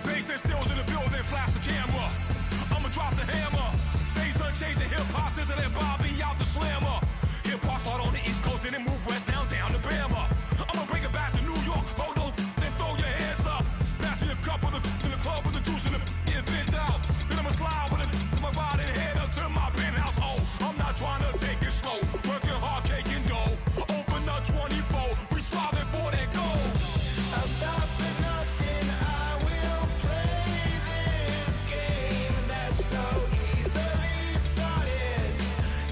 Bass and stills in the building, flash the camera. I'ma drop the hammer. Things done changed the hip-hop, sizzle and Bobby out the slammer. Hip-hop start on the East Coast and then move west down to Bama. I'ma bring it back to New York, hold on and throw your hands up. Pass me a cup of the in the club with the juice and the get bent out. Then I'ma slide with it to my ride and head up to my penthouse. Oh, I'm not trying to take it slow, working hard, cake and dough. Open up 24, we striving for that goal. I'll stop for nothing, I will play this game that's so easily started,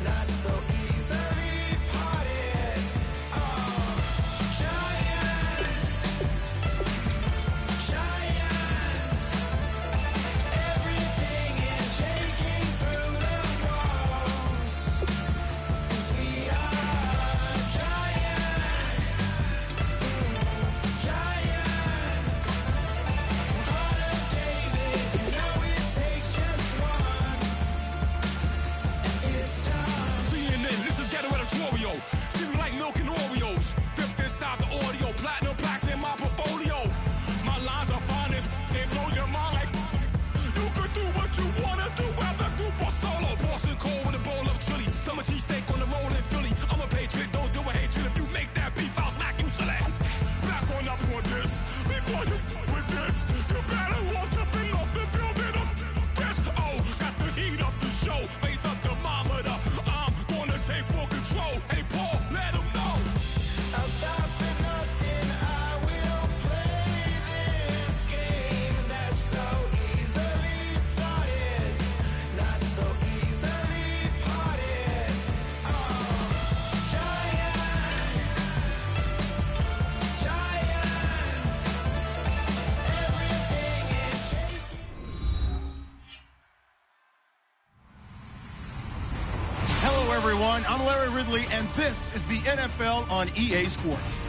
not so easily parted. Oh, giants, everything is shaking through the walls. 'Cause we are giants. Heart of David, you know it takes just one, and it's time. CNN, this is ghetto editorial. See me like milk and Oreos. Dipped inside the audio, platinum plaques in my portfolio. My lines are fine as they blow your mind like you could do what you wanna do, whether group or solo. Boston cold with a bowl of chili. Summer cheesesteak on the roll in Philly. I'm a patriot, don't do a hatred. If you make that beef, I'll smack you silly. Back on up on this. Before you with this, you better walk jumping off the building of this. Oh, got the heat up the show. Face up thermometer. I'm gonna take full control. Hey Paul, let him know. I'll stop for nothing, I will play this game that's so easily started, not so easily parted. Oh, giants, everything is shaking. Hello, everyone. I'm Larry Ridley, and this is the NFL on EA Sports.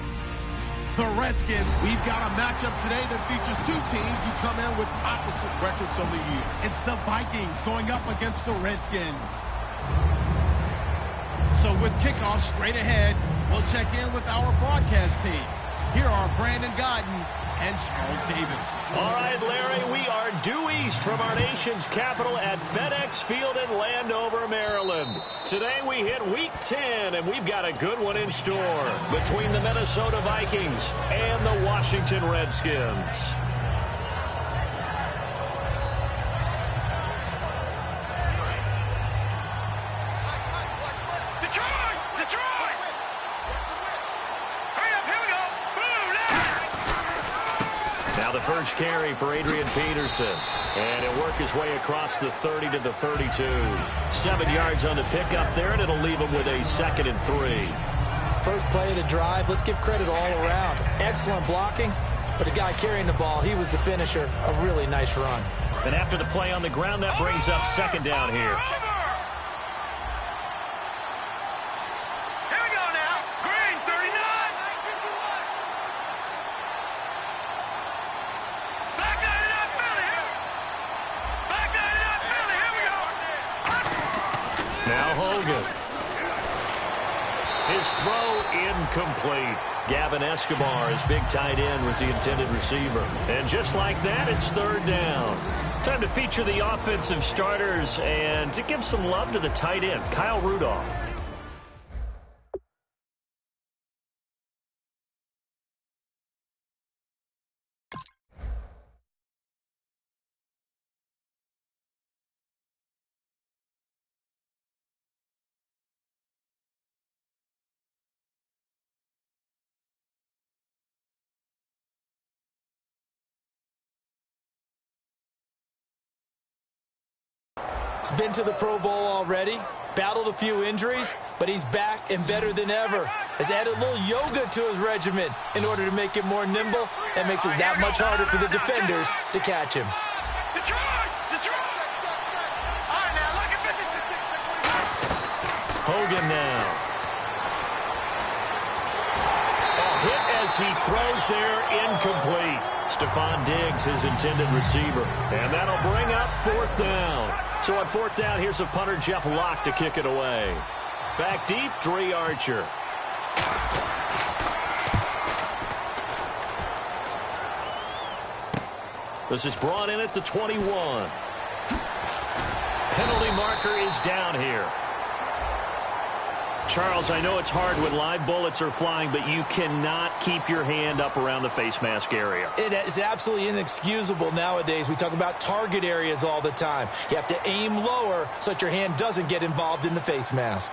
The Redskins, we've got a matchup today that features two teams who come in with opposite records on the year. It's the Vikings going up against the Redskins. So with kickoff straight ahead, we'll check in with our broadcast team. Here are Brandon Godden and Charles Davis. All right, Larry, we are due east from our nation's capital at FedEx Field in Landover, Maryland. Today we hit Week 10, and we've got a good one in store between the Minnesota Vikings and the Washington Redskins. Detroit! Hurry up, here we go! Now the first carry for Adrian Peterson. And he'll work his way across the 30 to the 32. 7 yards on the pickup there, and it'll leave him with a 2nd and 3. First play of the drive, let's give credit all around. Excellent blocking, but the guy carrying the ball, he was the finisher. A really nice run. And after the play on the ground, that brings up 2nd down here. Here we go now. Green, 39. Back 99 Philly here. Back 99 Philly. Here we go. Now Hogan. His throw incomplete. Gavin Escobar, his big tight end, was the intended receiver. And just like that, it's 3rd down. Time to feature the offensive starters and to give some love to the tight end, Kyle Rudolph. He's been to the Pro Bowl already, battled a few injuries, but he's back and better than ever. Has added a little yoga to his regimen in order to make it more nimble. That makes it that much harder for the defenders to catch him. Hogan now. A hit as he throws there, incomplete. Stephon Diggs, his intended receiver. And that'll bring up 4th down. So on 4th down, here's a punter, Jeff Locke, to kick it away. Back deep, Dre Archer. This is brought in at the 21. Penalty marker is down here. Charles, I know it's hard when live bullets are flying, but you cannot keep your hand up around the face mask area. It is absolutely inexcusable nowadays. We talk about target areas all the time. You have to aim lower so that your hand doesn't get involved in the face mask.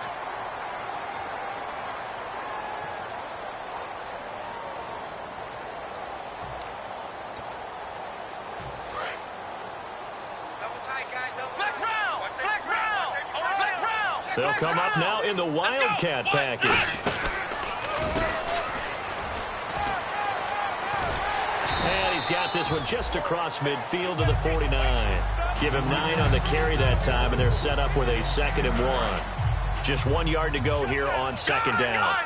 They'll come up now in the Wildcat package. And he's got this one just across midfield to the 49. Give him 9 on the carry that time, and they're set up with a 2nd and 1. Just 1 yard to go here on 2nd down.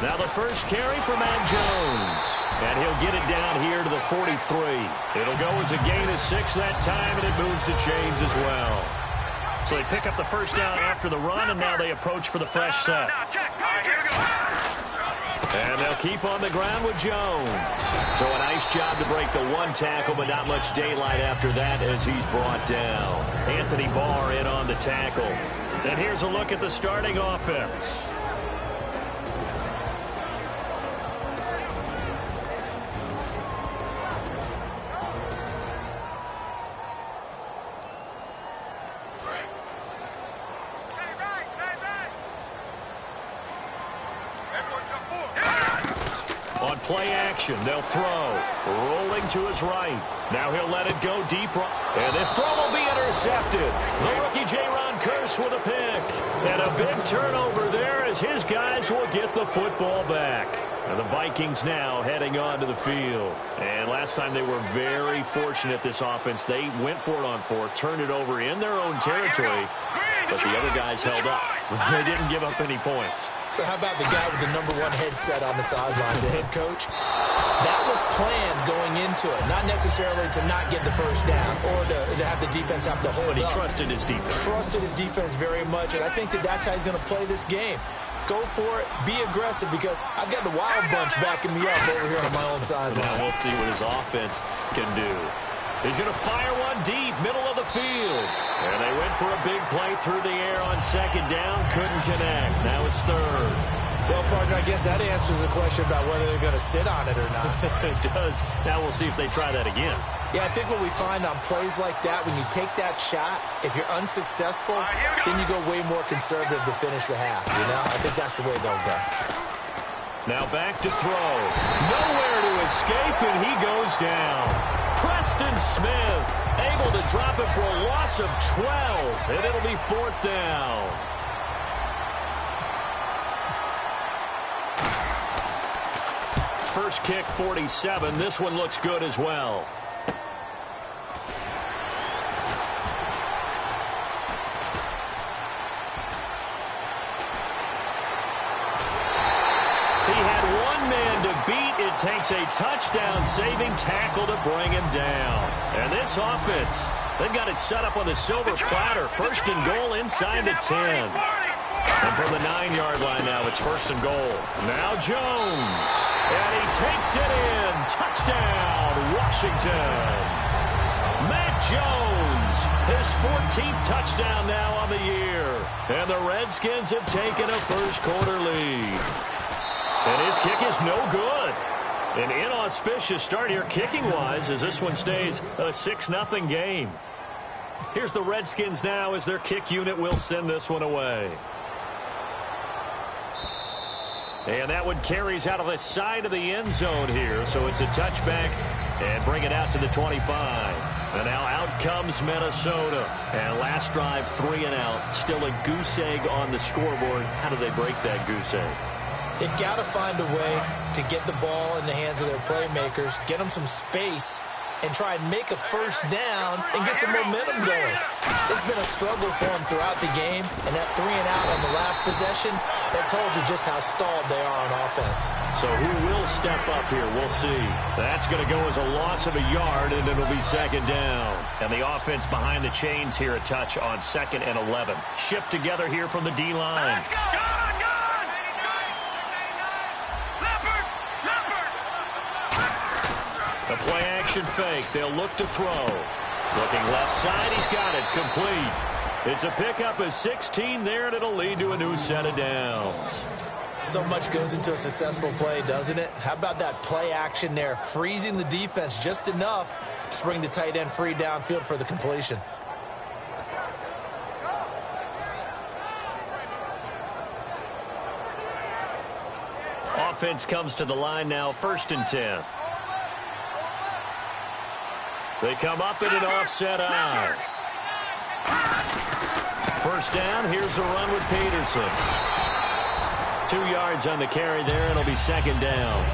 Now the first carry for Matt Jones. And he'll get it down here to the 43. It'll go as a gain of 6 that time, and it moves the chains as well. So they pick up the first down after the run, and now they approach for the fresh set. And they'll keep on the ground with Jones. So a nice job to break the 1 tackle, but not much daylight after that as he's brought down. Anthony Barr in on the tackle. And here's a look at the starting offense. On play action, they'll throw. Rolling to his right. Now he'll let it go deep. And this throw will be intercepted. The rookie Jaron Kearse with a pick. And a big turnover there as his guys will get the football back. And the Vikings now heading onto the field. And last time they were very fortunate, this offense. They went for it on 4, turned it over in their own territory. But the other guys held up. They didn't give up any points. So how about the guy with the #1 headset on the sidelines, the head coach? That was planned going into it, not necessarily to not get the first down or to have the defense have to hold up. But he trusted his defense. Trusted his defense very much, and I think that's how he's going to play this game. Go for it, be aggressive, because I've got the Wild Bunch backing me up over here on my own sideline. Now we'll see what his offense can do. He's going to fire one deep, middle of the field. And they went for a big play through the air on 2nd down. Couldn't connect. Now it's 3rd. Well, partner, I guess that answers the question about whether they're going to sit on it or not. It does. Now we'll see if they try that again. Yeah, I think what we find on plays like that, when you take that shot, if you're unsuccessful, then you go way more conservative to finish the half, you know? I think that's the way they'll go. Now back to throw. Nowhere to escape, and he goes down. Preston Smith able to drop it for a loss of 12, and it'll be 4th down. First kick, 47. This one looks good as well. It takes a touchdown-saving tackle to bring him down. And this offense, they've got it set up on the silver platter. 1st and goal inside the 10. And from the 9-yard line now, it's 1st and goal. Now Jones. And he takes it in. Touchdown, Washington. Matt Jones, his 14th touchdown now on the year. And the Redskins have taken a first-quarter lead. And his kick is no good. An inauspicious start here kicking-wise as this one stays a 6-0 game. Here's the Redskins now as their kick unit will send this one away. And that one carries out of the side of the end zone here, so it's a touchback and bring it out to the 25. And now out comes Minnesota. And last drive, 3 and out. Still a goose egg on the scoreboard. How do they break that goose egg? They've got to find a way to get the ball in the hands of their playmakers, get them some space, and try and make a first down and get some momentum going. It's been a struggle for them throughout the game, and that 3 and out on the last possession, that told you just how stalled they are on offense. So who will step up here? We'll see. That's going to go as a loss of a yard, and it'll be 2nd down. And the offense behind the chains here a touch on 2nd and 11. Shift together here from the D-line. play action fake. They'll look to throw. Looking left side, he's got it. Complete. It's a pickup of 16 there, and it'll lead to a new set of downs. So much goes into a successful play, doesn't it? How about that play action there, freezing the defense just enough to bring the tight end free downfield for the completion. Offense comes to the line now, 1st and 10. They come up in an offset eye. 1st down, here's a run with Peterson. 2 yards on the carry there, and it'll be 2nd down.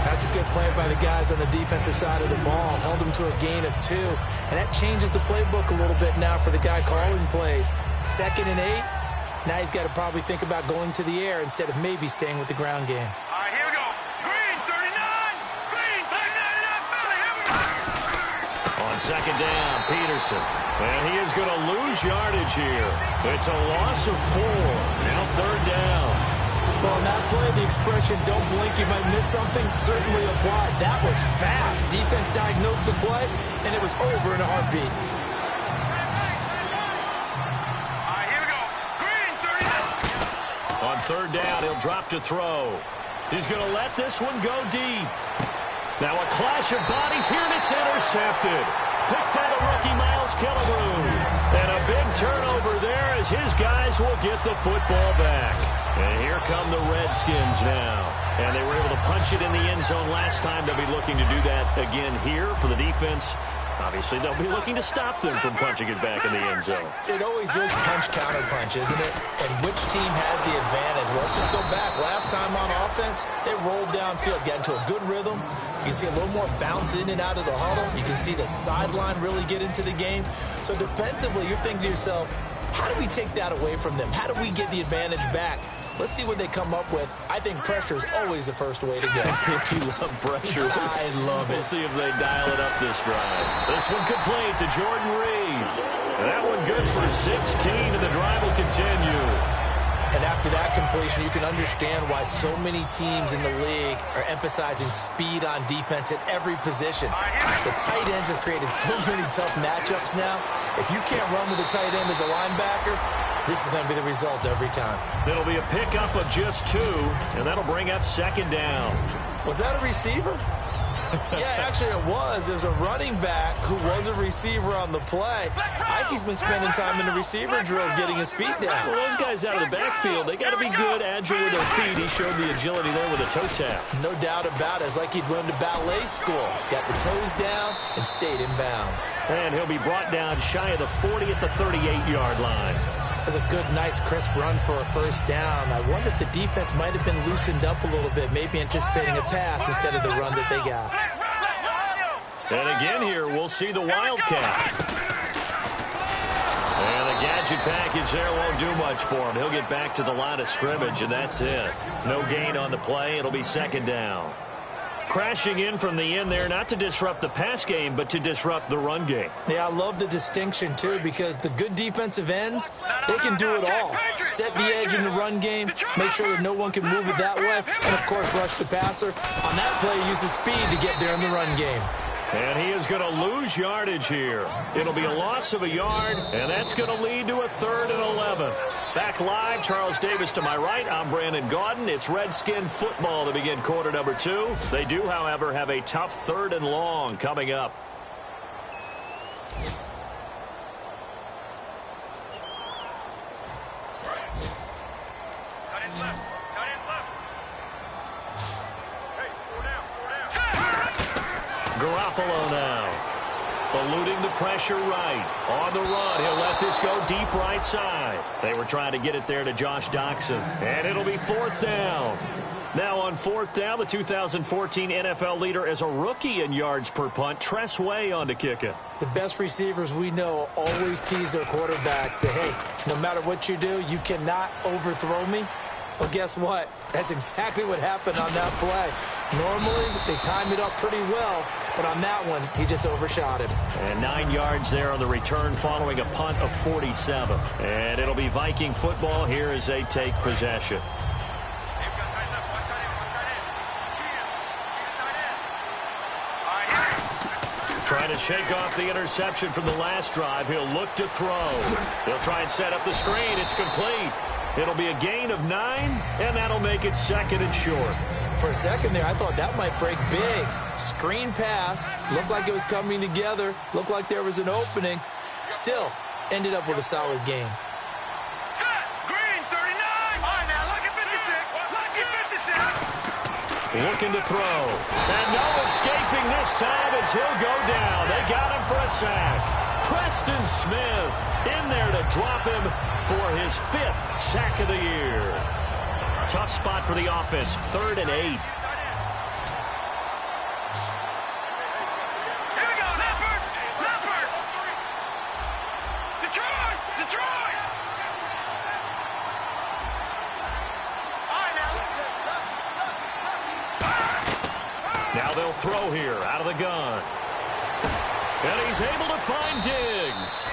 That's a good play by the guys on the defensive side of the ball. Held them to a gain of 2, and that changes the playbook a little bit now for the guy calling plays. 2nd and 8. Now he's got to probably think about going to the air instead of maybe staying with the ground game. All right, here we go. Green, 39. Green, 39. On 2nd down, Peterson. And he is going to lose yardage here. It's a loss of 4. Now 3rd down. Well, on that play, the expression, don't blink, you might miss something, certainly applied. That was fast. Defense diagnosed the play, and it was over in a heartbeat. All right, here we go. Green, 39. On 3rd down, he'll drop to throw. He's going to let this one go deep. Now a clash of bodies here, and it's intercepted. Picked by the rookie Miles Killebrew. And a big turnover there as his guys will get the football back. And here come the Redskins now. And they were able to punch it in the end zone last time. They'll be looking to do that again here for the defense. Obviously, they'll be looking to stop them from punching it back in the end zone. It always is punch-counter-punch, isn't it? And which team has the advantage? Well, let's just go back. Last time on offense, they rolled downfield, got into a good rhythm. You can see a little more bounce in and out of the huddle. You can see the sideline really get into the game. So defensively, you're thinking to yourself, how do we take that away from them? How do we get the advantage back? Let's see what they come up with. I think pressure is always the first way to go. You love pressure. I love it. We'll see if they dial it up this drive. This one complete to Jordan Reed. And that one good for 16, and the drive will continue. And after that completion, you can understand why so many teams in the league are emphasizing speed on defense at every position. The tight ends have created so many tough matchups now. If you can't run with a tight end as a linebacker, this is going to be the result every time. It'll be a pickup of just 2, and that'll bring up 2nd down. Was that a receiver? Yeah, actually it was. It was a running back who was a receiver on the play. Ike's been spending time in the receiver drills getting his feet down. Well, those guys out of the backfield, they got to be good, agile with their feet. He showed the agility there with a toe tap. No doubt about it. It's like he'd run to ballet school. Got the toes down and stayed in bounds. And he'll be brought down shy of the 40 at the 38-yard line. That's a good, nice, crisp run for a 1st down. I wonder if the defense might have been loosened up a little bit, maybe anticipating a pass instead of the run that they got. And again here, we'll see the Wildcat. And the gadget package there won't do much for him. He'll get back to the line of scrimmage, and that's it. No gain on the play. It'll be 2nd down. Crashing in from the end there, not to disrupt the pass game, but to disrupt the run game. Yeah, I love the distinction, too, because the good defensive ends, they can do it all. Set the edge in the run game, make sure that no one can move it that way, and, of course, rush the passer. On that play, use the speed to get there in the run game. And he is going to lose yardage here. It'll be a loss of a yard, and that's going to lead to a 3rd and 11. Back live, Charles Davis to my right. I'm Brandon Gaudin. It's Redskin football to begin quarter number 2. They do, however, have a tough 3rd and long coming up. Cut in left. Cut in left. Hey, 4 down. 4 down. Garoppolo now. Eluding the pressure right. On the run, he'll let this go deep right side. They were trying to get it there to Josh Doxson. And it'll be 4th down. Now on 4th down, the 2014 NFL leader as a rookie in yards per punt, Tress Way on to kick it. The best receivers we know always tease their quarterbacks that, hey, no matter what you do, you cannot overthrow me. Well, guess what? That's exactly what happened on that play. Normally, they time it up pretty well, but on that one, he just overshot him. And 9 yards there on the return following a punt of 47. And it'll be Viking football here as they take possession. They've got tight left. One tight end. One tight end. Cheater. Cheater tight end. All right, here. to shake off the interception from the last drive. He'll look to throw. He'll try and set up the screen. It's complete. It'll be a gain of 9, and that'll make it 2nd and short. For a second there, I thought that might break big. Screen pass. Looked like it was coming together. Looked like there was an opening. Still, ended up with a solid game. Green, 39. All right, now, look at 56. Look at 56. Looking to throw. And no escaping this time as he'll go down. They got him for a sack. Preston Smith in there to drop him for his 5th sack of the year. Tough spot for the offense. 3rd and 8. Here we go, Leopard. Leopard. Detroit. Detroit. All right, now. Now they'll throw here out of the gun. And he's able to find Diggs.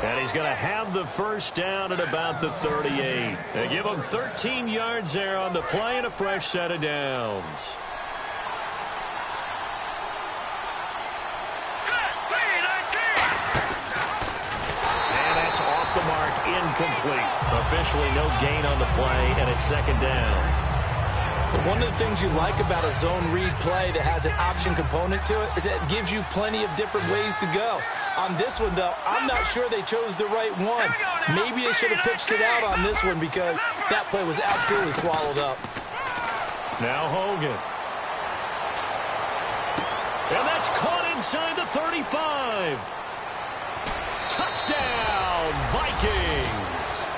And he's going to have the first down at about the 38. They give him 13 yards there on the play and a fresh set of downs. And that's off the mark, incomplete. Officially no gain on the play, and it's 2nd down. But one of the things you like about a zone read play that has an option component to it is that it gives you plenty of different ways to go. On this one, though, I'm not sure they chose the right one. Maybe they should have pitched it out on this one because that play was absolutely swallowed up. Now Hogan. And that's caught inside the 35. Touchdown, Vikings.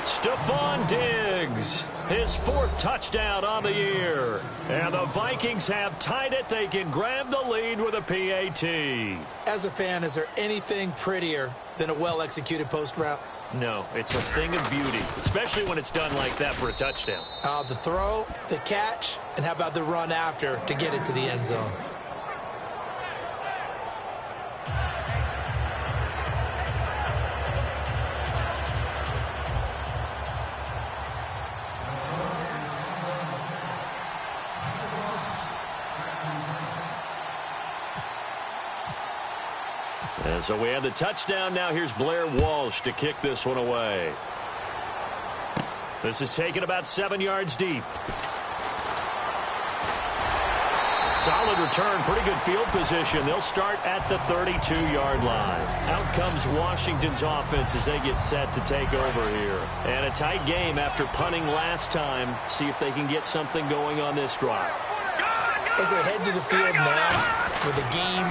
Stephon Diggs, his 4th touchdown on the year. And the Vikings have tied it. They can grab the lead with a PAT. As a fan, is there anything prettier than a well-executed post route? No, it's a thing of beauty, especially when it's done like that for a touchdown. The throw, the catch, and how about the run after to get it to the end zone? And so we have the touchdown. Now here's Blair Walsh to kick this one away. This is taken about 7 yards deep. Solid return, pretty good field position. They'll start at the 32-yard line. Out comes Washington's offense as they get set to take over here. And a tight game after punting last time. See if they can get something going on this drive. As they head to the field now with the game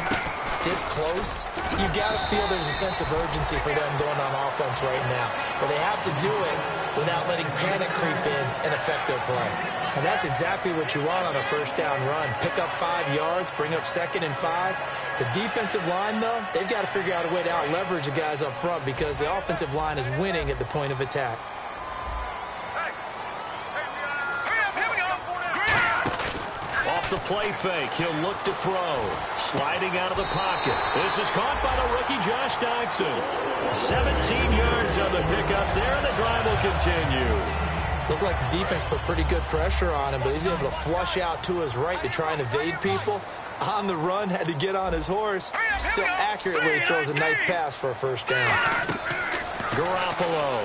this close, you got to feel there's a sense of urgency for them going on offense right now. But they have to do it without letting panic creep in and affect their play. And that's exactly what you want on a first down run. Pick up 5 yards, bring up 2nd and 5. The defensive line, though, they've got to figure out a way to out-leverage the guys up front because the offensive line is winning at the point of attack. The play fake. He'll look to throw. Sliding out of the pocket. This is caught by the rookie Josh Doctson. 17 yards on the pickup there, and the drive will continue. Looked like the defense put pretty good pressure on him, but he's able to flush out to his right to try and evade people. On the run, had to get on his horse. Still accurately throws a nice pass for a first down. Garoppolo.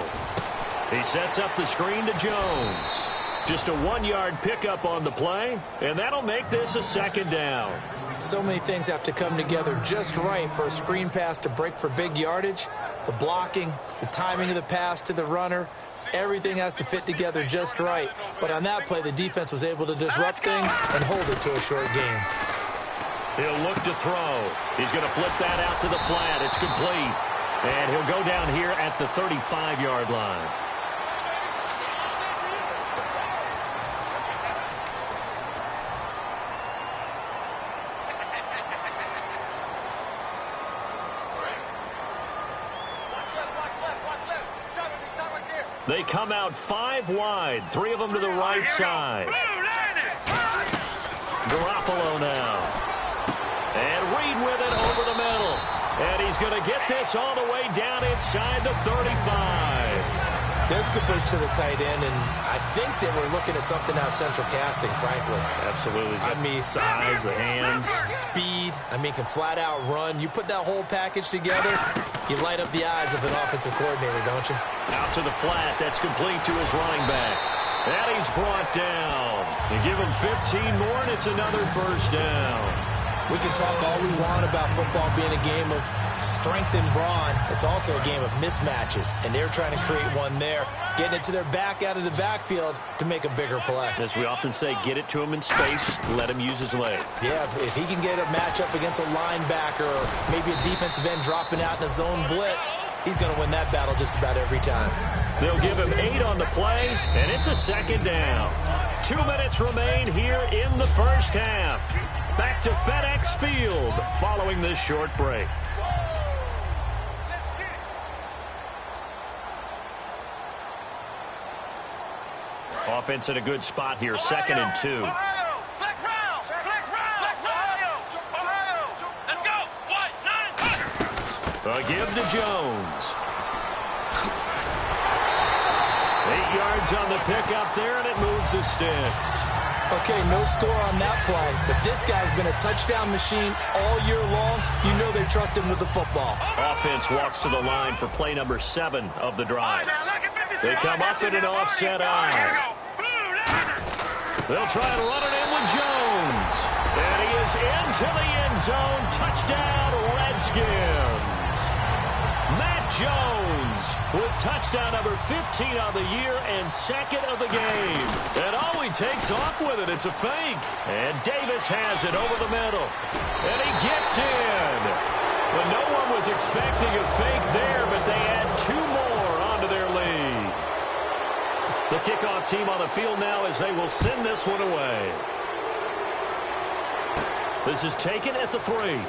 He sets up the screen to Jones. Just a 1-yard pickup on the play, and that'll make this a 2nd down. So many things have to come together just right for a screen pass to break for big yardage. The blocking, the timing of the pass to the runner, everything has to fit together just right. But on that play, the defense was able to disrupt things and hold it to a short game. He'll look to throw. He's going to flip that out to the flat. It's complete. And he'll go down here at the 35-yard line. They come out 5 wide, 3 of them to the right side. Garoppolo now. And Reed with it over the middle. And he's going to get this all the way down inside the 35. There's good push to the tight end, and I think they were looking at something out of central casting, frankly. Absolutely. I mean, size, the hands. Speed. I mean, can flat out run. You put that whole package together, you light up the eyes of an offensive coordinator, don't you? Out to the flat. That's complete to his running back. And he's brought down. You give him 15 more, and it's another first down. We can talk all we want about football being a game of strength and brawn. It's also a game of mismatches, and they're trying to create one there, getting it to their back out of the backfield to make a bigger play. As we often say, get it to him in space, let him use his leg. Yeah, if he can get a matchup against a linebacker or maybe a defensive end dropping out in a zone blitz, he's going to win that battle just about every time. They'll give him 8 on the play, and it's a second down. 2 minutes remain here in the first half. Back to FedEx Field following this short break. Offense in a good spot here, 2nd and 2. A give to Jones. 8 yards on the pickup there, and it moves the sticks. Okay, no score on that play, but this guy's been a touchdown machine all year long. You know they trust him with the football. Offense walks to the line for play number 7 of the drive. They come up in an offset eye. They'll try and run it in with Jones. And he is into the end zone. Touchdown, Redskins. Matt Jones with touchdown number 15 on the year and 2nd of the game. And oh, he takes off with it. It's a fake. And Davis has it over the middle. And he gets in. But no one was expecting a fake there, but they add 2 more onto their lead. The kickoff team on the field now as they will send this one away. This is taken at the 3.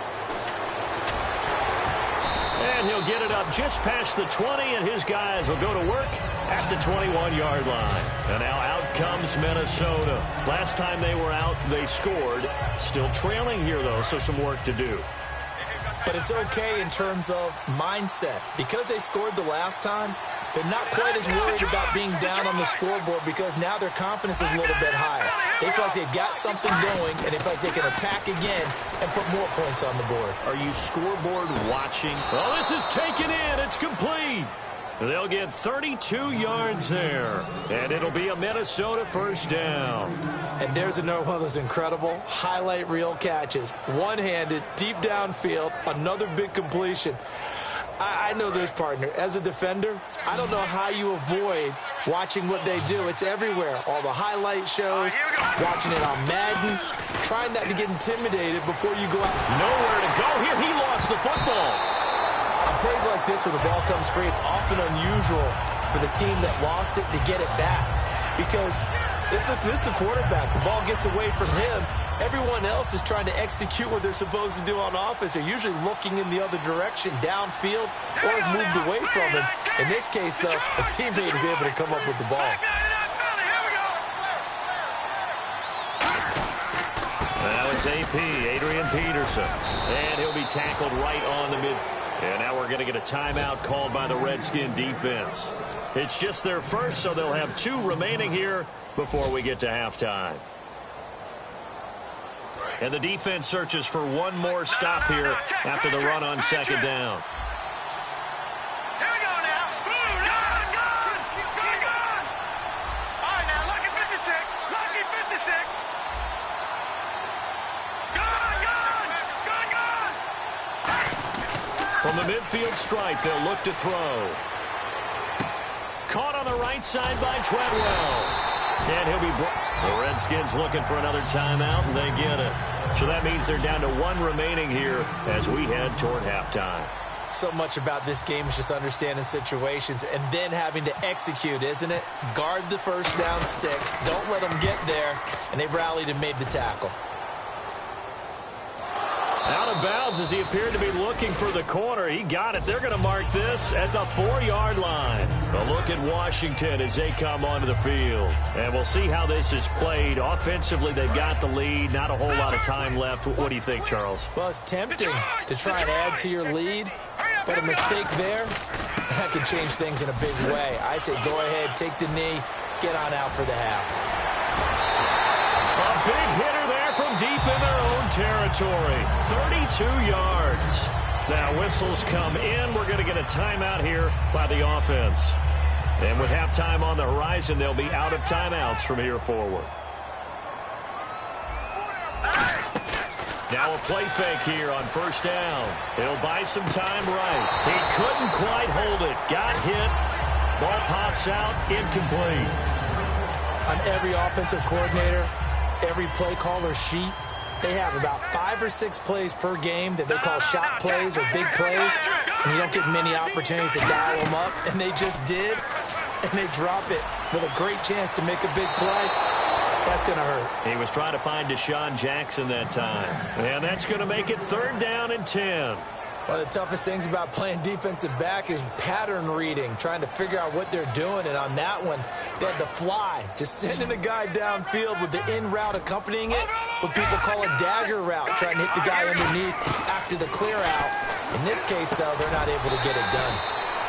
And he'll get it up just past the 20, and his guys will go to work at the 21-yard line. And now out comes Minnesota. Last time they were out, they scored. Still trailing here, though, so some work to do. But it's okay in terms of mindset. Because they scored the last time, they're not quite as worried about being down on the scoreboard because now their confidence is a little bit higher. They feel like they've got something going, and they feel like they can attack again and put more points on the board. Are you scoreboard watching? Well, this is taken in. It's complete. They'll get 32 yards there, and it'll be a Minnesota first down. And there's another one of those incredible highlight reel catches. One-handed, deep downfield, another big completion. I know this, partner. As a defender, I don't know how you avoid watching what they do. It's everywhere. All the highlight shows, watching it on Madden, trying not to get intimidated before you go out. Nowhere to go here. He lost the football. On plays like this where the ball comes free, it's often unusual for the team that lost it to get it back. Because this is the quarterback. The ball gets away from him. Everyone else is trying to execute what they're supposed to do on offense. They're usually looking in the other direction, downfield, or moved away from him. In this case, though, a teammate is able to come up with the ball. Now it's AP, Adrian Peterson. And he'll be tackled right on the mid. And now we're going to get a timeout called by the Redskin defense. It's just their first, so they'll have 2 remaining here before we get to halftime. And the defense searches for one more stop here after the run on second down. Here we go now. Gone. All right, now, lucky 56. Lucky 56. Gone. From the midfield stripe, they'll look to throw. Caught on the right side by Treadwell. And he'll be brought. The Redskins looking for another timeout, and they get it. So that means they're down to 1 remaining here as we head toward halftime. So much about this game is just understanding situations and then having to execute, isn't it? Guard the first down sticks. Don't let them get there. And they rallied and made the tackle. Out of bounds as he appeared to be looking for the corner. He got it. They're going to mark this at the 4-yard line. A look at Washington as they come onto the field. And we'll see how this is played. Offensively, they've got the lead. Not a whole lot of time left. What do you think, Charles? Well, it's tempting to try and add to your lead, but a mistake there that can change things in a big way. I say go ahead, take the knee, get on out for the half. A big hitter there from deep in their own territory. 32 yards. Now whistles come in. We're going to get a timeout here by the offense. And with halftime on the horizon, they'll be out of timeouts from here forward. Now a play fake here on first down. He'll buy some time right. He couldn't quite hold it. Got hit. Ball pops out. Incomplete. On every offensive coordinator, every play caller sheet, they have about 5 or 6 plays per game that they call shot plays or big plays, and you don't get many opportunities to dial them up, and they just did, and they drop it with a great chance to make a big play. That's going to hurt. He was trying to find Deshaun Jackson that time, and that's going to make it 3rd down and 10. One of the toughest things about playing defensive back is pattern reading, trying to figure out what they're doing. And on that one, they had the fly, just sending a guy downfield with the in route accompanying it, what people call a dagger route, trying to hit the guy underneath after the clear out. In this case, though, they're not able to get it done.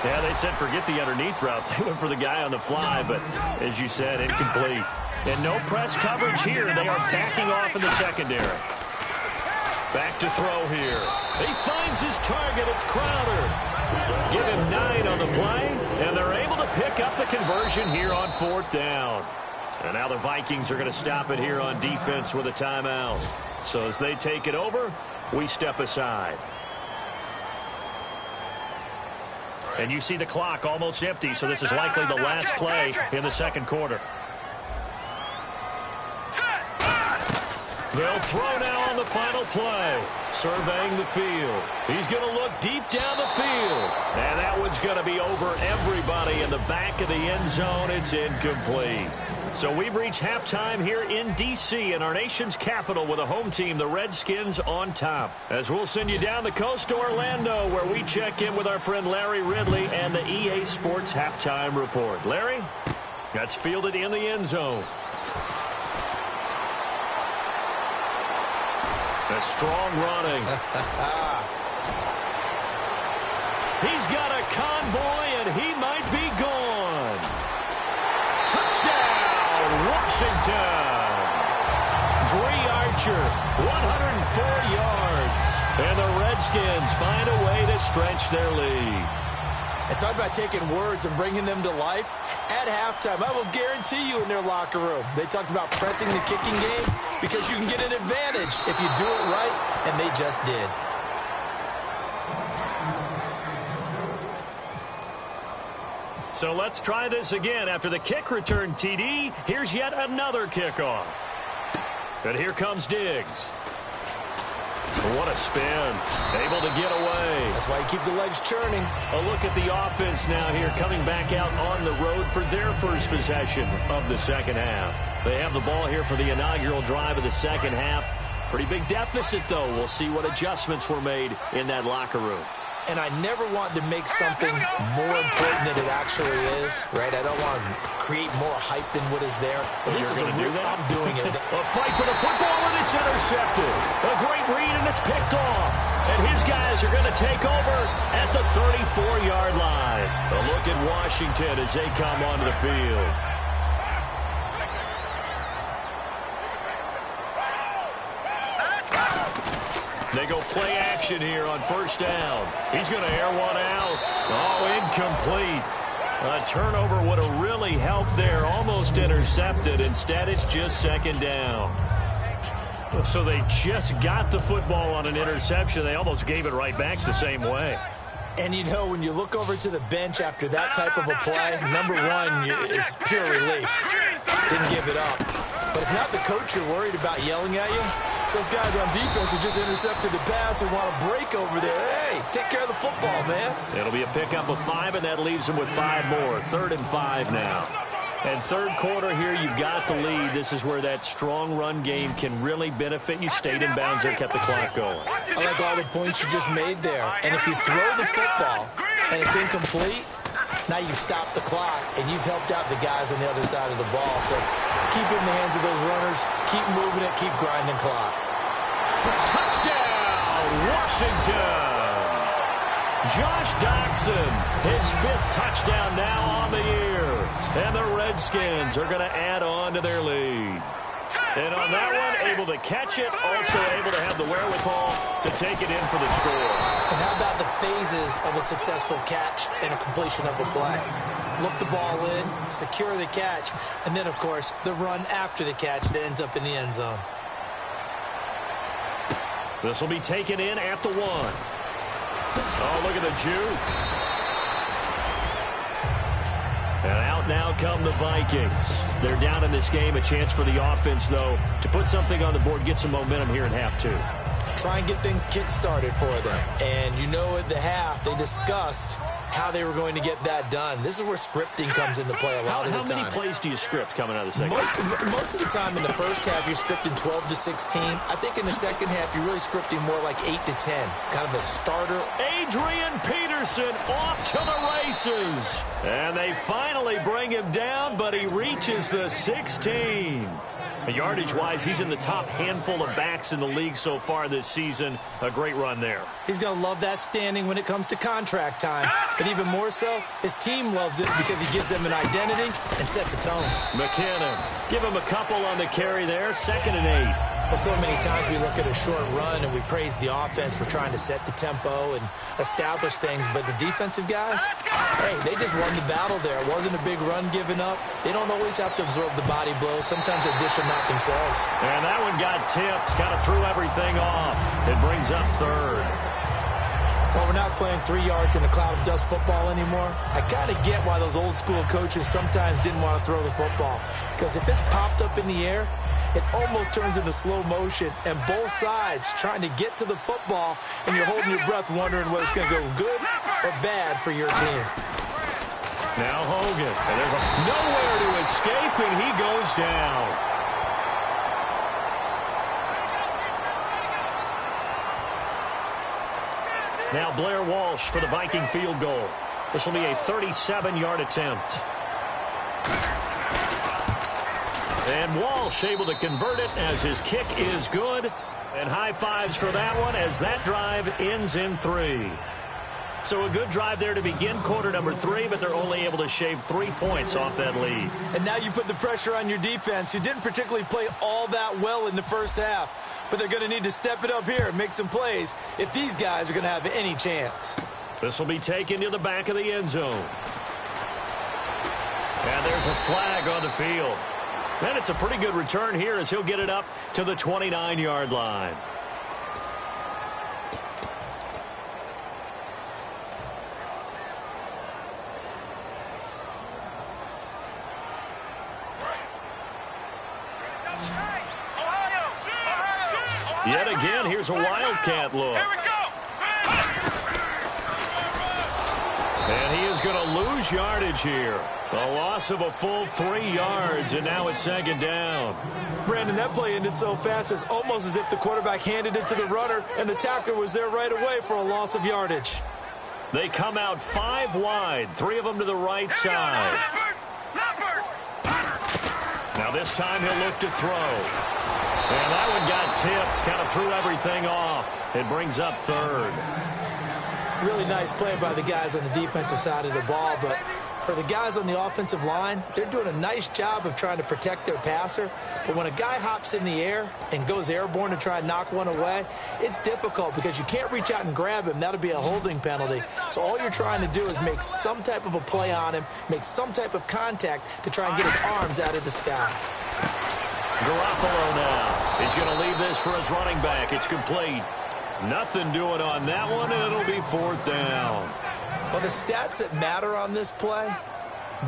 Yeah, they said forget the underneath route. They went for the guy on the fly, but as you said, incomplete. And no press coverage here. They are backing off in the secondary. Back to throw here. He finds his target. It's Crowder. Give him 9 on the play, and they're able to pick up the conversion here on 4th down. And now the Vikings are going to stop it here on defense with a timeout. So as they take it over, we step aside. And you see the clock almost empty, so this is likely the last play in the second quarter. They'll throw now on the final play. Surveying the field. He's going to look deep down the field. And that one's going to be over everybody in the back of the end zone. It's incomplete. So we've reached halftime here in D.C. in our nation's capital with a home team, the Redskins, on top. As we'll send you down the coast to Orlando, where we check in with our friend Larry Ridley and the EA Sports Halftime Report. Larry, that's fielded in the end zone. A strong running. He's got a convoy, and he might be gone. Touchdown, Washington. Dree Archer, 104 yards. And the Redskins find a way to stretch their lead. And talk about taking words and bringing them to life. At halftime, I will guarantee you in their locker room, they talked about pressing the kicking game because you can get an advantage if you do it right, and they just did. So let's try this again. After the kick return TD, here's yet another kickoff. And here comes Diggs. What a spin. Able to get away. That's why you keep the legs churning. A look at the offense now here, coming back out on the road for their first possession of the second half. They have the ball here for the inaugural drive of the second half. Pretty big deficit, though. We'll see what adjustments were made in that locker room. And I never want to make something more important than it actually is, right? I don't want to create more hype than what is there. But this is a real, I'm doing it. A fight for the football, and it's intercepted. A great read, and it's picked off. And his guys are going to take over at the 34-yard line. A look at Washington as they come onto the field. They go play action here on first down. He's going to air one out. Oh, incomplete. A turnover would have really helped there. Almost intercepted. Instead, it's just second down. So they just got the football on an interception. They almost gave it right back the same way. And, you know, when you look over to the bench after that type of a play, number one is pure relief. Didn't give it up. But it's not the coach you're worried about yelling at you. It's those guys on defense who just intercepted the pass and want to break over there. Hey, take care of the football, man. It'll be a pickup of 5, and that leaves them with 5 more. 3rd and 5 now. And third quarter here, you've got the lead. This is where that strong run game can really benefit you. Stayed in bounds there, kept the clock going. I like all the points you just made there. And if you throw the football and it's incomplete, now you stop the clock, and you've helped out the guys on the other side of the ball. So keep it in the hands of those runners. Keep moving it. Keep grinding clock. Touchdown, Washington. Josh Doctson, his 5th touchdown now on the year. And the Redskins are going to add on to their lead. And on that one, able to catch it, also able to have the wherewithal to take it in for the score. And how about the phases of a successful catch and a completion of a play? Look the ball in, secure the catch, and then, of course, the run after the catch that ends up in the end zone. This will be taken in at the 1. Oh, look at the juke. And out now come the Vikings. They're down in this game. A chance for the offense, though, to put something on the board, get some momentum here in half 2. Try and get things kick-started for them. And you know at the half, they discussed how they were going to get that done. This is where scripting comes into play a lot of the time. How many plays do you script coming out of the second half? Most of the time in the first half, you're scripting 12 to 16. I think in the second half, you're really scripting more like 8 to 10. Kind of a starter. Adrian Peterson off to the races. And they finally bring him down, but he reaches the 16. Yardage-wise, he's in the top handful of backs in the league so far this season. A great run there. He's going to love that standing when it comes to contract time. But even more so, his team loves it because he gives them an identity and sets a tone. McKinnon, give him a couple on the carry there. 2nd and 8. Well, so many times we look at a short run and we praise the offense for trying to set the tempo and establish things. But the defensive guys, hey, they just won the battle there. It wasn't a big run given up. They don't always have to absorb the body blows. Sometimes they dish them out themselves. And that one got tipped. Kind of threw everything off. It brings up 3rd. Well, we're not playing 3 yards in a cloud of dust football anymore. I kind of get why those old school coaches sometimes didn't want to throw the football. Because if it's popped up in the air, it almost turns into slow motion, and both sides trying to get to the football, and you're holding your breath wondering whether it's going to go good or bad for your team. Now Hogan, and there's nowhere to escape, and he goes down. Now Blair Walsh for the Viking field goal. This will be a 37-yard attempt. And Walsh able to convert it as his kick is good. And high fives for that one as that drive ends in 3. So a good drive there to begin quarter number 3, but they're only able to shave 3 points off that lead. And now you put the pressure on your defense, who didn't particularly play all that well in the first half. But they're going to need to step it up here and make some plays if these guys are going to have any chance. This will be taken to the back of the end zone. And there's a flag on the field. And it's a pretty good return here as he'll get it up to the 29-yard line. Yet again, here's a wildcat look. And he is going to lose yardage here. A loss of a full 3 yards, and now it's 2nd down. Brandon, that play ended so fast, it's almost as if the quarterback handed it to the runner, and the tackler was there right away for a loss of yardage. They come out 5 wide, 3 of them to the right side. Now this time he'll look to throw. And that one got tipped, kind of threw everything off. It brings up 3rd. Really nice play by the guys on the defensive side of the ball, but for the guys on the offensive line, they're doing a nice job of trying to protect their passer. But when a guy hops in the air and goes airborne to try and knock one away, it's difficult because you can't reach out and grab him. That'll be a holding penalty. So all you're trying to do is make some type of a play on him, make some type of contact to try and get his arms out of the sky. Garoppolo now. He's going to leave this for his running back. It's complete. Nothing doing on that one, and it'll be 4th down. Well, the stats that matter on this play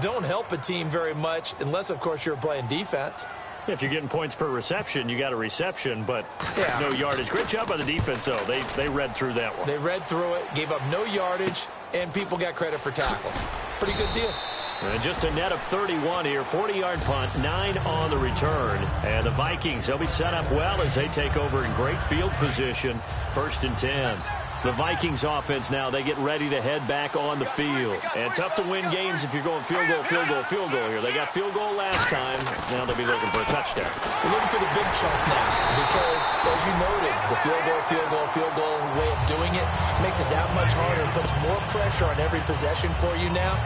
don't help a team very much unless, of course, you're playing defense. If you're getting points per reception, you got a reception, but no yardage. Great job by the defense, though. They read through that one. They read through it, gave up no yardage, and people got credit for tackles. Pretty good deal. And just a net of 31 here. 40-yard punt, 9 on the return. And the Vikings, they'll be set up well as they take over in great field position. 1st and 10. The Vikings offense now, they get ready to head back on the field. And tough to win games if you're going field goal, field goal, field goal here. They got field goal last time. Now they'll be looking for a touchdown. They're looking for the big chunk now because, as you you noted, the field goal way of doing it makes it that much harder and puts more pressure on every possession for you now.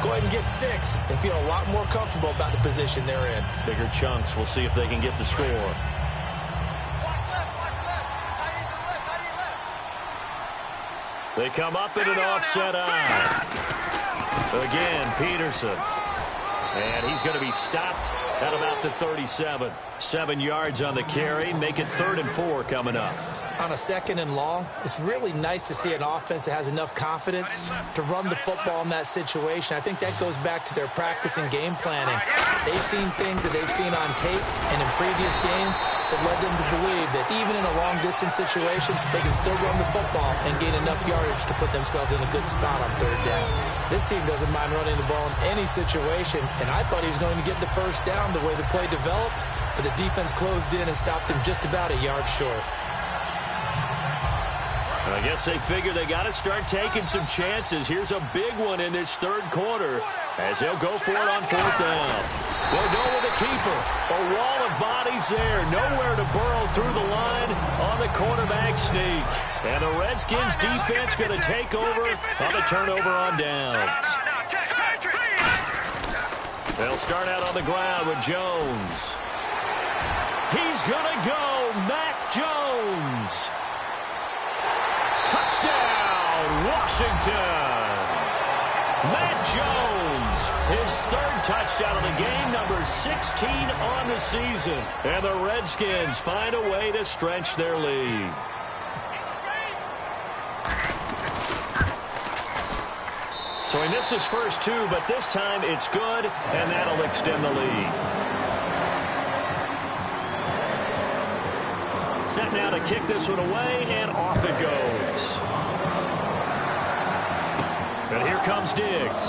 Go ahead and get 6 and feel a lot more comfortable about the position they're in. Bigger chunks. We'll see if they can get the score. They come up in an offset eye. Again, Peterson. And he's going to be stopped at about the 37. 7 yards on the carry. Make it 3rd and 4 coming up. On a 2nd and long, it's really nice to see an offense that has enough confidence to run the football in that situation. I think that goes back to their practice and game planning. They've seen things that they've seen on tape and in previous games that led them to believe that even in a long-distance situation, they can still run the football and gain enough yardage to put themselves in a good spot on 3rd down. This team doesn't mind running the ball in any situation, and I thought he was going to get the 1st down the way the play developed, but the defense closed in and stopped him just about a yard short. I guess they figure they got to start taking some chances. Here's a big one in this 3rd quarter as he'll go for it on 4th down. They'll go with a keeper. A wall of bodies there. Nowhere to burrow through the line on the quarterback sneak. And the Redskins defense going to take over on the turnover on downs. They'll start out on the ground with Jones. He's going to go. Mac Jones. Touchdown, Washington. Matt Jones, his 3rd touchdown of the game, number 16 on the season. And the Redskins find a way to stretch their lead. So he missed his first 2, but this time it's good, and that'll extend the lead. Set now to kick this one away, and off it goes. And here comes Diggs.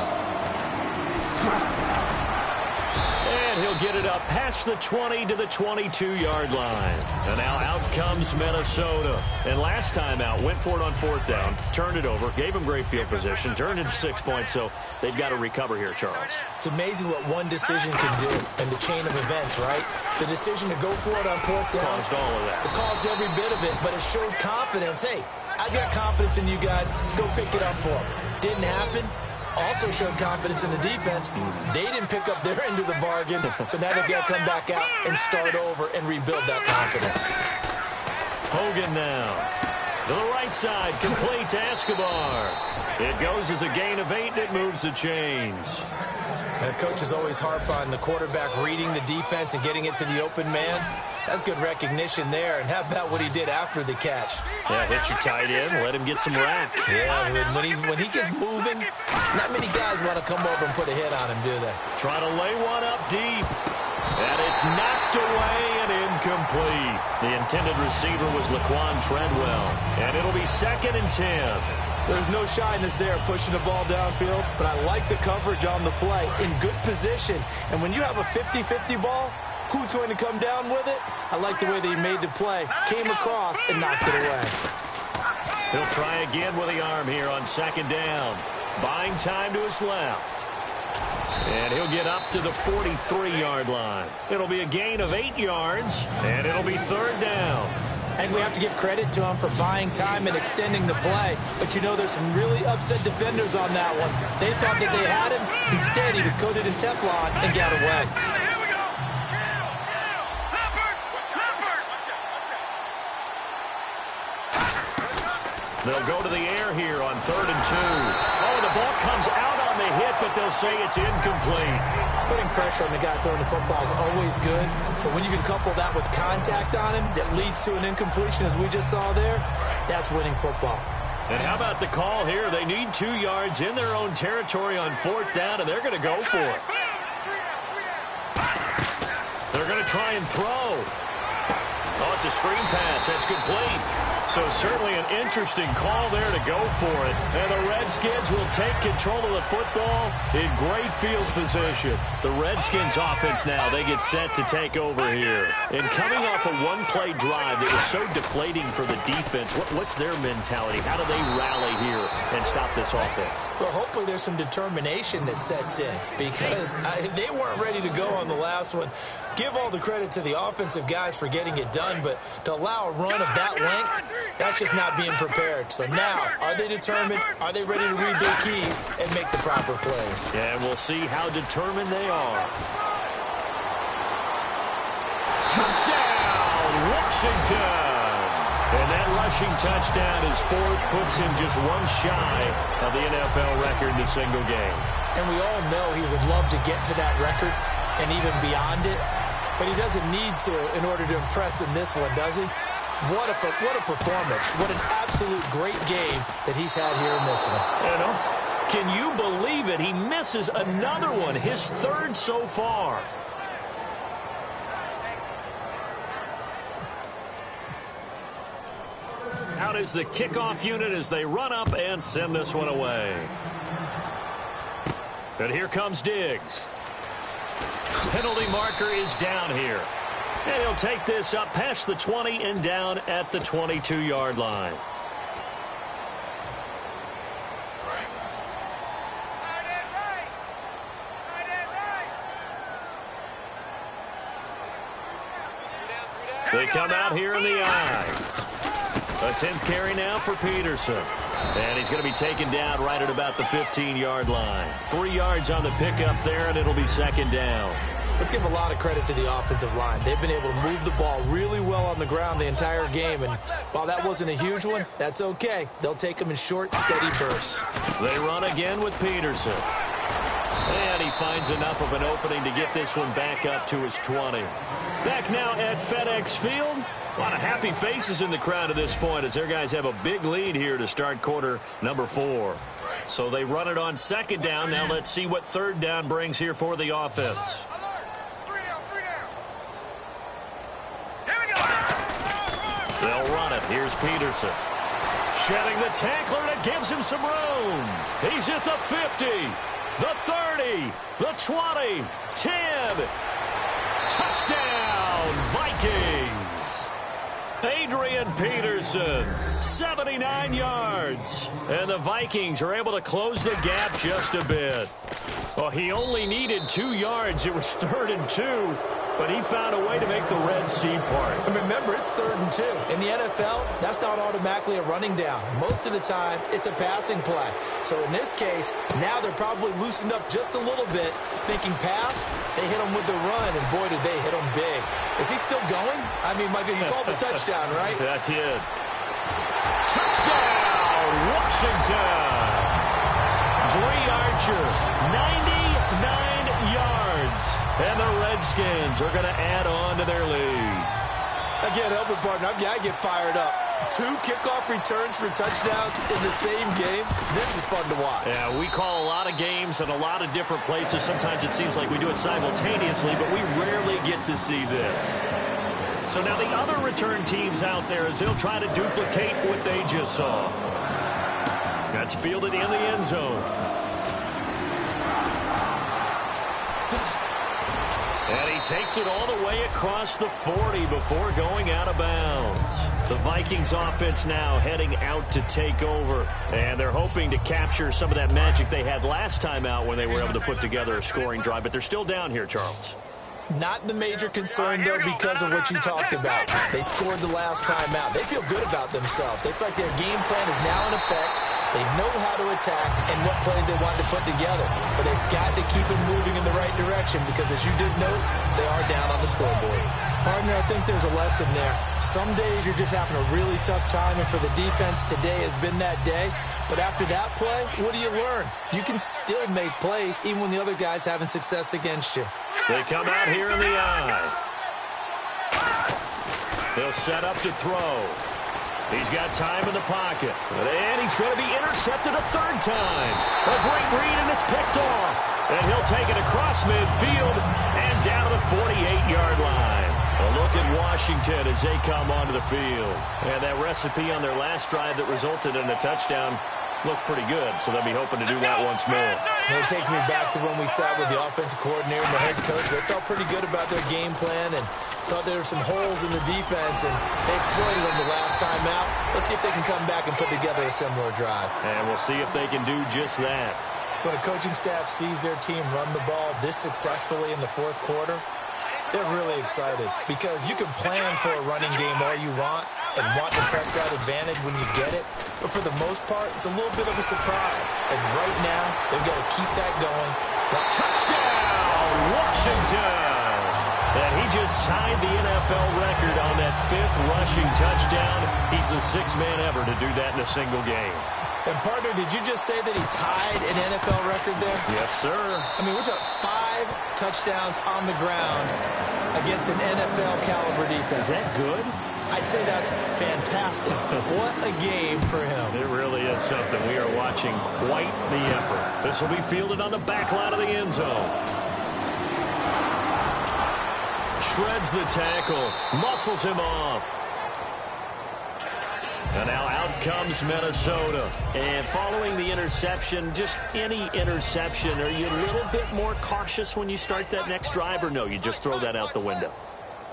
And he'll get it up past the 20 to the 22-yard line. And now out comes Minnesota. And last time out, went for it on 4th down, turned it over, gave him great field position, turned into 6 points, so they've got to recover here, Charles. It's amazing what one decision can do in the chain of events, right? The decision to go for it on 4th down. Caused all of that. It caused every bit of it, but it showed confidence. Hey, I got confidence in you guys. Go pick it up for them. Didn't happen. Also showed confidence in the defense. They didn't pick up their end of the bargain, so now they've got to come back out and start over and rebuild that confidence. Hogan now. To the right side, complete to Escobar. It goes as a gain of 8, and it moves the chains. The coaches always harp on the quarterback reading the defense and getting it to the open man. That's good recognition there. And how about what he did after the catch? Yeah, hit your tight end, let him get some rack. Yeah, when he gets moving, not many guys want to come over and put a hit on him, do they? Try to lay one up deep. And it's knocked away and incomplete. The intended receiver was Laquan Treadwell. And it'll be 2nd and 10. There's no shyness there pushing the ball downfield, but I like the coverage on the play. In good position. And when you have a 50-50 ball, who's going to come down with it? I like the way they made the play. Came across and knocked it away. He'll try again with the arm here on 2nd down. Buying time to his left. And he'll get up to the 43-yard line. It'll be a gain of 8 yards, and it'll be 3rd down. And we have to give credit to him for buying time and extending the play. But, you know, there's some really upset defenders on that one. They thought that they had him. Instead, he was coated in Teflon and got away. They'll go to the air here on 3rd and 2. Oh, the ball comes out on the hit, but they'll say it's incomplete. Putting pressure on the guy throwing the football is always good, but when you can couple that with contact on him that leads to an incompletion, as we just saw there, that's winning football. And how about the call here? They need 2 yards in their own territory on 4th down, and they're going to go for it. They're going to try and throw. Oh, it's a screen pass. That's complete. So certainly an interesting call there to go for it. And the Redskins will take control of the football in great field position. The Redskins offense now, they get set to take over here. And coming off a one-play drive that was so deflating for the defense, what's their mentality? How do they rally here and stop this offense? Well, hopefully there's some determination that sets in because they weren't ready to go on the last one. give all the credit to the offensive guys for getting it done, but to allow a run of that length, that's just not being prepared. So now, are they determined? Are they ready to read their keys and make the proper plays? And we'll see how determined they are. Touchdown, Washington! And that rushing touchdown, his fourth, puts him just one shy of the NFL record in a single game. And we all know he would love to get to that record and even beyond it, but he doesn't need to in order to impress in this one, does he? What a performance. What an absolute great game that he's had here in this one. You know, can you believe it? He misses another one, his third so far. Out is the kickoff unit as they run up and send this one away. And here comes Diggs. Penalty marker is down here. And he'll take this up past the 20 and down at the 22-yard line. They come out here in the eye. A 10th carry now for Peterson. And he's going to be taken down right at about the 15-yard line. 3 yards on the pickup there, and it'll be second down. Let's give a lot of credit to the offensive line. They've been able to move the ball really well on the ground the entire game. And while that wasn't a huge one, that's okay. They'll take them in short, steady bursts. They run again with Peterson. And he finds enough of an opening to get this one back up to his 20. Back now at FedEx Field. A lot of happy faces in the crowd at this point as their guys have a big lead here to start quarter number 4. So they run it on second down. Now let's see what third down brings here for the offense. They'll run it. Here's Peterson. Shedding the tackler, and it gives him some room. He's at the 50, the 30, the 20, 10. Touchdown, Vikings. Adrian Peterson, 79 yards. And the Vikings are able to close the gap just a bit. Well, he only needed 2 yards. It was 3rd and 2. But he found a way to make the Red Sea part. And remember, it's 3rd and 2. In the NFL, that's not automatically a running down. Most of the time, it's a passing play. So in this case, now they're probably loosened up just a little bit, thinking pass. They hit him with the run, and boy, did they hit him big. Is he still going? I mean, Michael, you called the touchdown, right? That's it. Touchdown, Washington. Dre Archer, 99 yards. And the Redskins are going to add on to their lead. I can't help it, partner. I get fired up. 2 kickoff returns for touchdowns in the same game. This is fun to watch. Yeah, we call a lot of games in a lot of different places. Sometimes it seems like we do it simultaneously, but we rarely get to see this. So now the other return teams out there, as they'll try to duplicate what they just saw. That's fielded in the end zone. And he takes it all the way across the 40 before going out of bounds. The Vikings offense now heading out to take over. And they're hoping to capture some of that magic they had last time out when they were able to put together a scoring drive. But they're still down here, Charles. Not the major concern, though, because of what you talked about. They scored the last time out. They feel good about themselves. They feel like their game plan is now in effect. They know how to attack and what plays they want to put together. But they've got to keep it moving in the right direction because, as you did note, they are down on the scoreboard. Partner, I think there's a lesson there. Some days you're just having a really tough time, and for the defense, today has been that day. But after that play, what do you learn? You can still make plays even when the other guy's having success against you. They come out here in the eye. They'll set up to throw. He's got time in the pocket. And he's going to be intercepted a 3rd time. A great read, and it's picked off. And he'll take it across midfield and down to the 48-yard line. A look at Washington as they come onto the field. And that recipe on their last drive that resulted in a touchdown looked pretty good, so they'll be hoping to do that once more. And it takes me back to when we sat with the offensive coordinator and the head coach. They felt pretty good about their game plan and thought there were some holes in the defense, and they exploited them the last time out. Let's see if they can come back and put together a similar drive. And we'll see if they can do just that. When a coaching staff sees their team run the ball this successfully in the 4th quarter, They're really excited because you can plan for a running game all you want and want to press that advantage when you get it. But for the most part, it's a little bit of a surprise. And right now, they've got to keep that going. Touchdown, Washington! And he just tied the NFL record on that 5th rushing touchdown. He's the 6th man ever to do that in a single game. And, partner, did you just say that he tied an NFL record there? Yes, sir. I mean, we're talking 5 touchdowns on the ground against an NFL-caliber defense. Is that good? I'd say that's fantastic. What a game for him. It really is something. We are watching quite the effort. This will be fielded on the back line of the end zone. Shreds the tackle, muscles him off. And now out comes Minnesota. And following the interception, just any interception, are you a little bit more cautious when you start that next drive, or no, you just throw that out the window?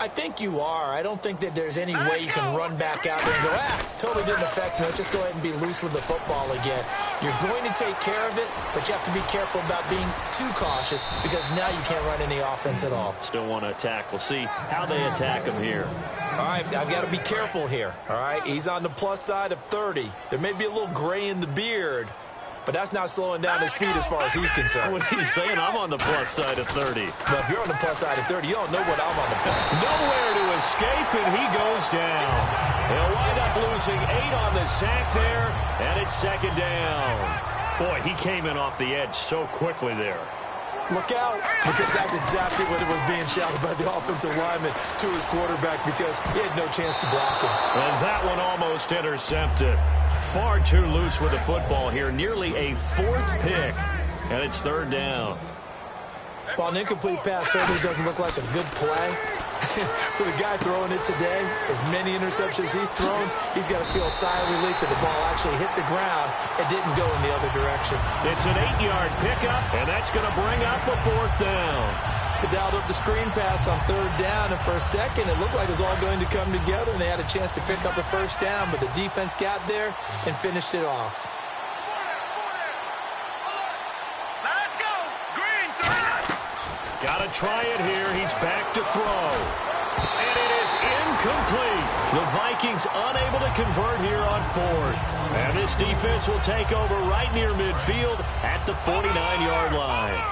I think you are. I don't think that there's any way you can run back out there and go, totally didn't affect me. Let's just go ahead and be loose with the football again. You're going to take care of it, but you have to be careful about being too cautious because now you can't run any offense at all. Still want to attack. We'll see how they attack him here. All right, I've got to be careful here. All right, he's on the plus side of 30. There may be a little gray in the beard, but that's not slowing down his feet as far as he's concerned. What he's saying, I'm on the plus side of 30. But if you're on the plus side of 30, you don't know what I'm on the plus. Nowhere to escape, and he goes down. He'll wind up losing 8 on the sack there, and it's 2nd down. Boy, he came in off the edge so quickly there. Look out, because that's exactly what it was being shouted by the offensive lineman to his quarterback because he had no chance to block him. And that one almost intercepted. Far too loose with the football here. Nearly a 4th pick, and it's 3rd down. While an incomplete pass certainly doesn't look like a good play, for the guy throwing it today, as many interceptions he's thrown, he's got to feel a sigh of relief that the ball actually hit the ground and didn't go in the other direction. It's an 8-yard pickup, and that's going to bring up a 4th down. They dialed up the screen pass on 3rd down, and for a second, it looked like it was all going to come together, and they had a chance to pick up a 1st down, but the defense got there and finished it off. Let's go! Green, 3. Got to try it here. He's back to throw. And it is incomplete. The Vikings unable to convert here on 4th. And this defense will take over right near midfield at the 49-yard line.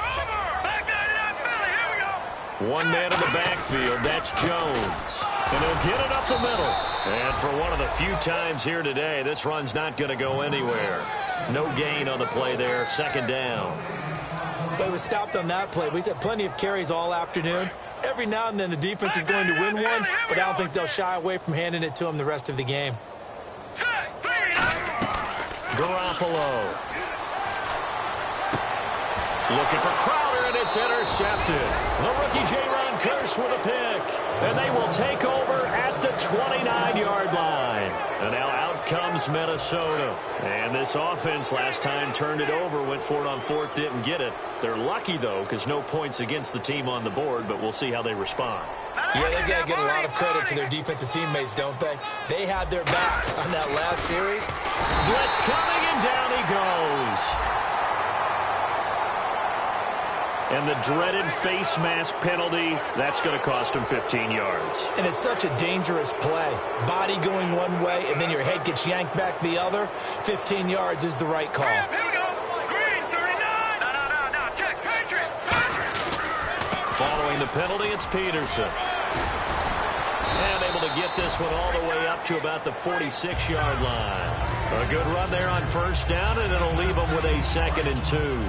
One man in the backfield, that's Jones. And he'll get it up the middle. And for one of the few times here today, this run's not going to go anywhere. No gain on the play there, 2nd down. But it was stopped on that play. He's had plenty of carries all afternoon. Every now and then the defense is going to win one, but I don't think they'll shy away from handing it to him the rest of the game. Garoppolo. Looking for Crowder, and it's intercepted. The rookie Jaron Kearse with a pick. And they will take over at the 29-yard line. And now out comes Minnesota. And this offense last time turned it over, went for it on 4th, didn't get it. They're lucky, though, because no points against the team on the board, but we'll see how they respond. Yeah, they've got to get a lot of credit to their defensive teammates, don't they? They had their backs on that last series. Blitz coming, and down he goes. And the dreaded face mask penalty, that's going to cost him 15 yards. And it's such a dangerous play. Body going one way, and then your head gets yanked back the other. 15 yards is the right call. Here we go. Green, 39. No. Check, Patriots. Following the penalty, it's Peterson. And able to get this one all the way up to about the 46-yard line. A good run there on 1st down, and it'll leave them with a 2nd and 2.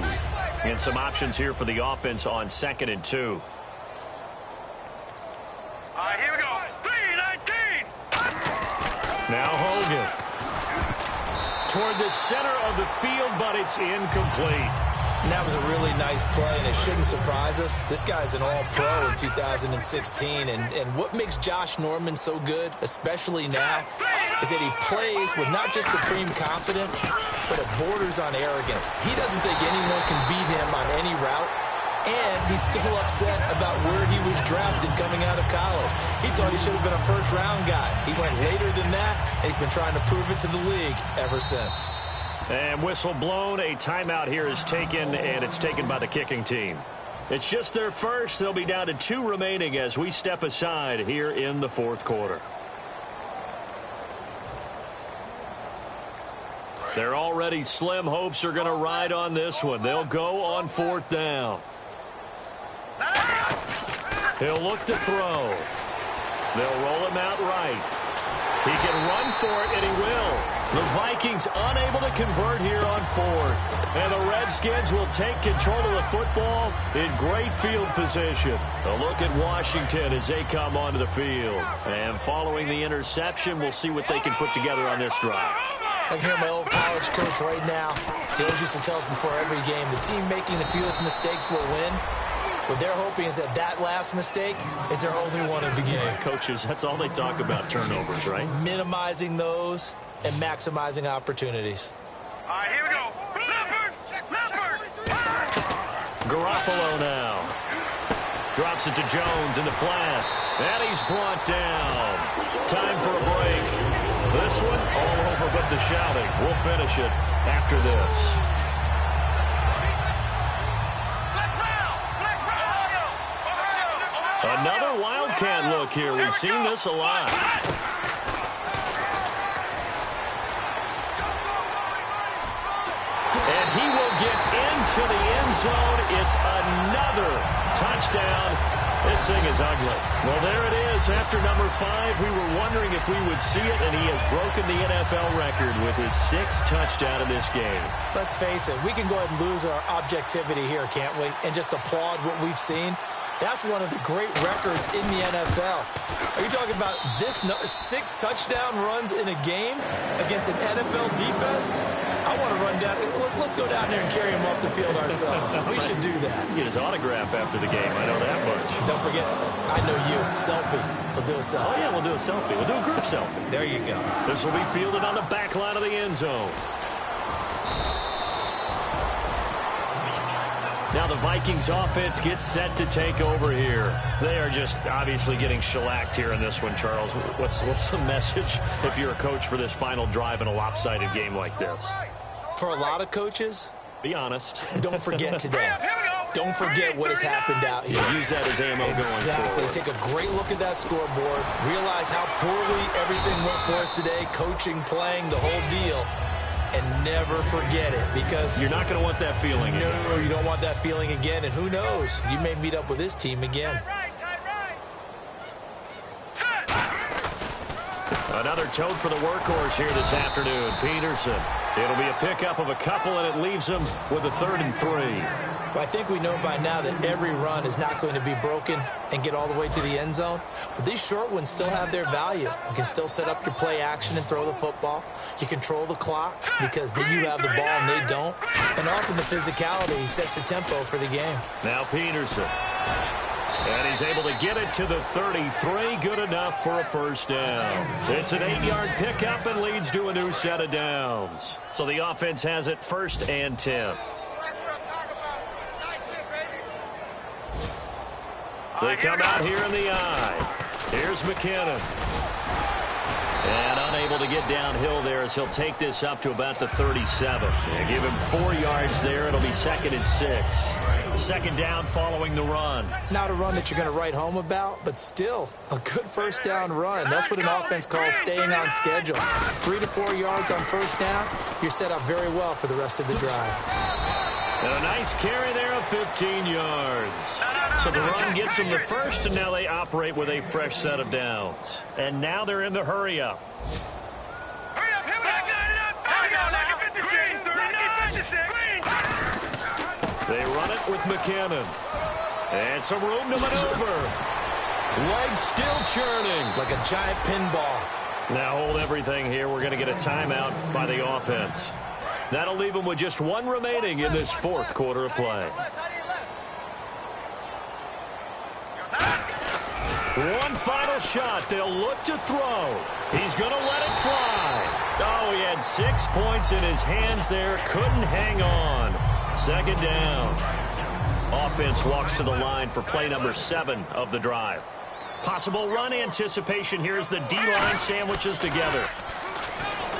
And some options here for the offense on 2nd and 2. All right, here we go. 3-19. Now Hogan. Toward the center of the field, but it's incomplete. And that was a really nice play, and it shouldn't surprise us. This guy's an all-pro in 2016, and what makes Josh Norman so good, especially now, is that he plays with not just supreme confidence, but it borders on arrogance. He doesn't think anyone can beat him on any route, and he's still upset about where he was drafted coming out of college. He thought he should have been a first-round guy. He went later than that, and he's been trying to prove it to the league ever since. And whistle blown. A timeout here is taken, and it's taken by the kicking team. It's just their first. They'll be down to 2 remaining as we step aside here in the fourth quarter. Their already slim hopes are going to ride on this one. They'll go on 4th down. He'll look to throw. They'll roll him out right. He can run for it, and he will. The Vikings unable to convert here on 4th. And the Redskins will take control of the football in great field position. A look at Washington as they come onto the field. And following the interception, we'll see what they can put together on this drive. I can hear my old college coach right now. He always used to tell us before every game, the team making the fewest mistakes will win. What they're hoping is that last mistake is their only one of the game. Coaches, that's all they talk about, turnovers, right? Minimizing those and maximizing opportunities. All right, here we go. Leopard! Garoppolo now. Drops it to Jones in the flat. And he's brought down. Time for a break. This one all over but the shouting. We'll finish it after this. Another Wildcat look here. We've seen this a lot. And he will get into the end zone. It's another touchdown. This thing is ugly. Well, there it is. After number 5, we were wondering if we would see it, and he has broken the NFL record with his 6th touchdown in this game. Let's face it, we can go ahead and lose our objectivity here, can't we? And just applaud what we've seen. That's one of the great records in the NFL. Are you talking about this 6 touchdown runs in a game against an NFL defense? I want to run down. Let's go down there and carry him off the field ourselves. We should do that. Get his autograph after the game. I know that much. Don't forget, I know you. Selfie. We'll do a selfie. Oh, yeah, we'll do a selfie. We'll do a group selfie. There you go. This will be fielded on the back line of the end zone. Now the Vikings offense gets set to take over here. They are just obviously getting shellacked here in this one, Charles. What's the message if you're a coach for this final drive in a lopsided game like this? For a lot of coaches, be honest. Don't forget today. Don't forget what has happened out here. Yeah, use that as ammo going forward. Take a great look at that scoreboard. Realize how poorly everything went for us today. Coaching, playing, the whole deal. And never forget it, because you're not going to want that feeling again. No, you don't want that feeling again. And who knows? You may meet up with this team again. Another tote for the workhorse here this afternoon, Peterson. It'll be a pickup of a couple, and it leaves him with a 3rd and 3. Well, I think we know by now that every run is not going to be broken and get all the way to the end zone. But these short ones still have their value. You can still set up your play action and throw the football. You control the clock because then you have the ball and they don't. And often the physicality sets the tempo for the game. Now Peterson. And he's able to get it to the 33. Good enough for a 1st down. It's an 8-yard pickup and leads to a new set of downs. So the offense has it 1st and 10. They come out here in the eye. Here's McKinnon. And unable to get downhill there as he'll take this up to about the 37. They give him 4 yards there. It'll be 2nd and 6. 2nd down following the run. Not a run that you're going to write home about, but still a good 1st down run. That's what an offense calls staying on schedule. 3 to 4 yards on 1st down. You're set up very well for the rest of the drive. And a nice carry there of 15 yards. So the run gets them the 1st, and now they operate with a fresh set of downs. And now they're in the hurry-up. Hurry up, They run it with McKinnon. And some room to maneuver. Legs still churning. Like a giant pinball. Now hold everything here. We're going to get a timeout by the offense. That'll leave them with just 1 remaining in this 4th quarter of play. One final shot. They'll look to throw. He's going to let it fly. Oh, he had 6 points in his hands there. Couldn't hang on. 2nd down. Offense walks to the line for play number 7 of the drive. Possible run anticipation here as the D-line sandwiches together.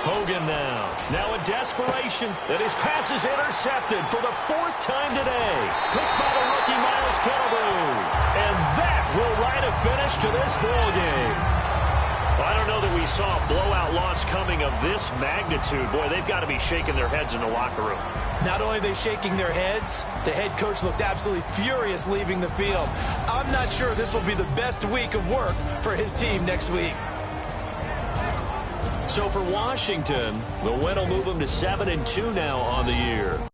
Hogan now in desperation, and his pass is intercepted for the 4th time today. Picked by the rookie Miles Killebrew. And that will write a finish to this ball game. I don't know that we saw a blowout loss coming of this magnitude. Boy, they've got to be shaking their heads in the locker room. Not only are they shaking their heads, the head coach looked absolutely furious leaving the field. I'm not sure this will be the best week of work for his team next week. So for Washington, the win will move them to 7-2 now on the year.